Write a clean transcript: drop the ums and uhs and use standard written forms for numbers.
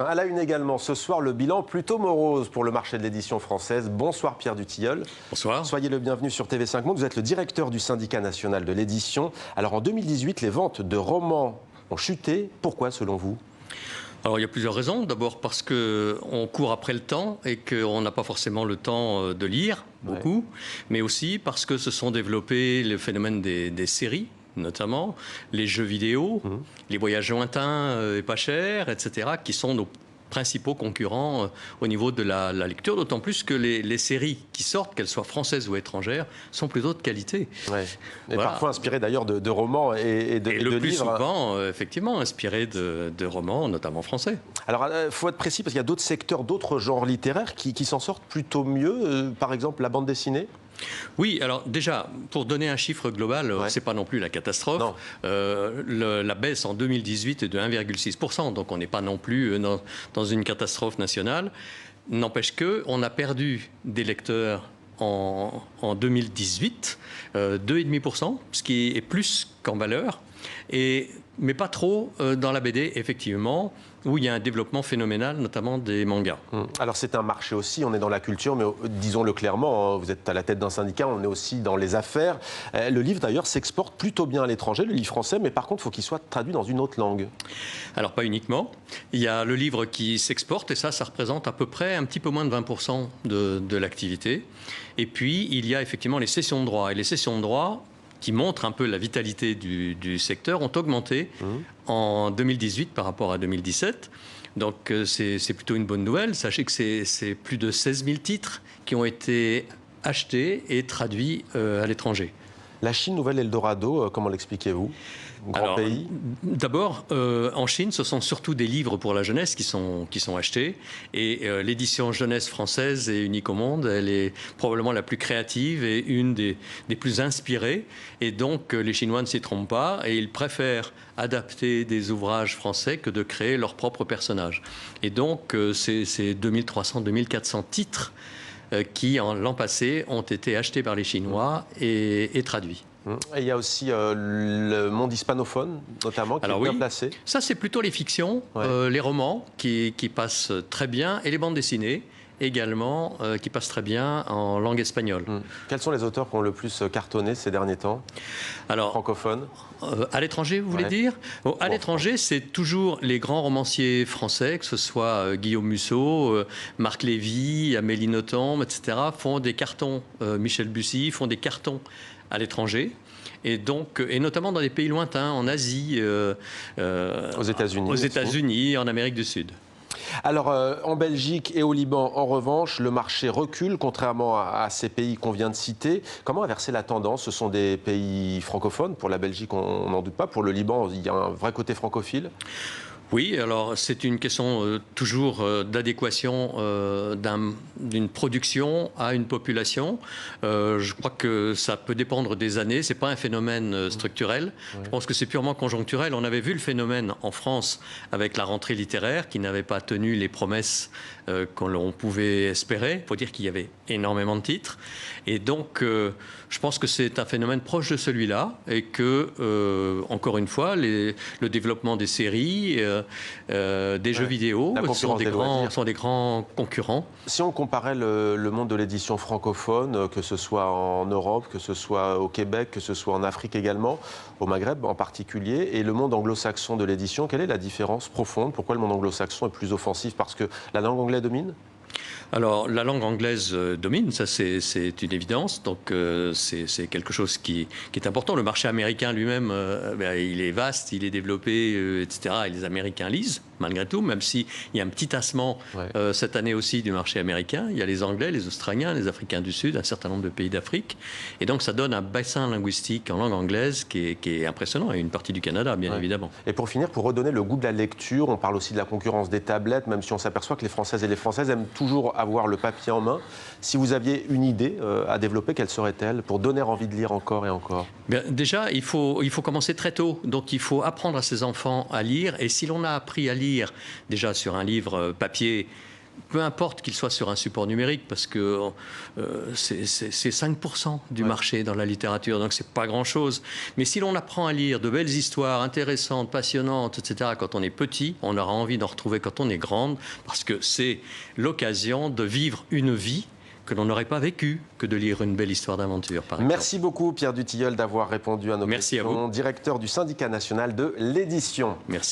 À la une également, ce soir, le bilan plutôt morose pour le marché de l'édition française. Bonsoir Pierre Dutilleul. Bonsoir. Soyez le bienvenu sur TV5 Monde. Vous êtes le directeur du syndicat national de l'édition. Alors en 2018, les ventes de romans ont chuté. Pourquoi selon vous ? Alors il y a plusieurs raisons. D'abord parce qu'on court après le temps et qu'on n'a pas forcément le temps de lire beaucoup. Mais aussi parce que se sont développés le phénomène des séries, notamment les jeux vidéo, les voyages lointains et pas chers, etc., qui sont nos principaux concurrents au niveau de la lecture, d'autant plus que les séries qui sortent, qu'elles soient françaises ou étrangères, sont plutôt de qualité. Ouais. Et voilà. Parfois inspirées d'ailleurs de romans et de livres. Le plus souvent, effectivement, inspirés de romans, notamment français. Alors, il faut être précis parce qu'il y a d'autres secteurs, d'autres genres littéraires qui s'en sortent plutôt mieux. Par exemple, la bande dessinée. Oui, alors déjà, pour donner un chiffre global, c'est pas non plus la catastrophe. La baisse en 2018 est de 1,6%, donc on n'est pas non plus dans une catastrophe nationale. N'empêche qu'on a perdu des lecteurs en 2018, 2,5%, ce qui est plus qu'en valeur, mais pas trop dans la BD, effectivement, où il y a un développement phénoménal, notamment des mangas. Alors c'est un marché aussi, on est dans la culture, mais disons-le clairement, vous êtes à la tête d'un syndicat, on est aussi dans les affaires. Le livre d'ailleurs s'exporte plutôt bien à l'étranger, le livre français, mais par contre il faut qu'il soit traduit dans une autre langue. Alors pas uniquement, il y a le livre qui s'exporte et ça représente à peu près un petit peu moins de 20% de l'activité. Et puis il y a effectivement les cessions de droits, et les cessions de droits qui montrent un peu la vitalité du secteur, ont augmenté en 2018 par rapport à 2017. Donc c'est plutôt une bonne nouvelle. Sachez que c'est plus de 16 000 titres qui ont été achetés et traduits à l'étranger. La Chine, nouvel Eldorado, comment l'expliquez-vous ? Grand pays. D'abord, en Chine, ce sont surtout des livres pour la jeunesse qui sont achetés. Et l'édition jeunesse française est unique au monde. Elle est probablement la plus créative et une des plus inspirées. Et donc, les Chinois ne s'y trompent pas. Et ils préfèrent adapter des ouvrages français que de créer leurs propres personnages. Et donc, c'est 2300, 2400 titres qui, l'an passé, ont été achetés par les Chinois et traduits. Et il y a aussi le monde hispanophone, notamment, qui est bien placé. Ça, c'est plutôt les fictions, les romans qui passent très bien, et les bandes dessinées également, qui passent très bien en langue espagnole. Quels sont les auteurs qui ont le plus cartonné ces derniers temps ? Alors, francophones. À l'étranger, vous voulez dire ? À l'étranger, c'est toujours les grands romanciers français, que ce soit Guillaume Musso, Marc Lévy, Amélie Nothomb, etc., font des cartons. Michel Bussy font des cartons à l'étranger, et notamment dans des pays lointains, en Asie, aux États-Unis, en Amérique du Sud. Alors, en Belgique et au Liban, en revanche, le marché recule, contrairement à ces pays qu'on vient de citer. Comment inverser la tendance ? Ce sont des pays francophones. Pour la Belgique, on n'en doute pas. Pour le Liban, il y a un vrai côté francophile. Oui, alors c'est une question toujours d'adéquation d'une production à une population. Je crois que ça peut dépendre des années. C'est pas un phénomène structurel. Je pense que c'est purement conjoncturel. On avait vu le phénomène en France avec la rentrée littéraire qui n'avait pas tenu les promesses qu'on pouvait espérer. Il faut dire qu'il y avait énormément de titres. Et donc, je pense que c'est un phénomène proche de celui-là et que, encore une fois, le développement des séries, des jeux vidéo sont des grands concurrents. Si on comparait le monde de l'édition francophone, que ce soit en Europe, que ce soit au Québec, que ce soit en Afrique également, au Maghreb en particulier, et le monde anglo-saxon de l'édition, quelle est la différence profonde ? Pourquoi le monde anglo-saxon est plus offensif ? Parce que la langue anglaise domine ? Alors, la langue anglaise domine, ça c'est une évidence, donc c'est quelque chose qui est important. Le marché américain lui-même, il est vaste, il est développé, etc. Et les Américains lisent, malgré tout, même s'il y a un petit tassement cette année aussi du marché américain. Il y a les Anglais, les Australiens, les Africains du Sud, un certain nombre de pays d'Afrique. Et donc, ça donne un bassin linguistique en langue anglaise qui est impressionnant, et une partie du Canada, bien évidemment. Et pour finir, pour redonner le goût de la lecture, on parle aussi de la concurrence des tablettes, même si on s'aperçoit que les Françaises et les Françaises aiment toujours avoir le papier en main. Si vous aviez une idée à développer, quelle serait-elle pour donner envie de lire encore et encore ? Déjà, il faut commencer très tôt. Donc, il faut apprendre à ses enfants à lire. Et si l'on a appris à lire déjà sur un livre papier, peu importe qu'il soit sur un support numérique, parce que c'est 5% du marché dans la littérature, donc c'est pas grand-chose. Mais si l'on apprend à lire de belles histoires intéressantes, passionnantes, etc., quand on est petit, on aura envie d'en retrouver quand on est grande, parce que c'est l'occasion de vivre une vie que l'on n'aurait pas vécue que de lire une belle histoire d'aventure, par exemple. Merci beaucoup, Pierre Dutilleul, d'avoir répondu à nos questions. Merci à vous. Directeur du syndicat national de l'édition. Merci.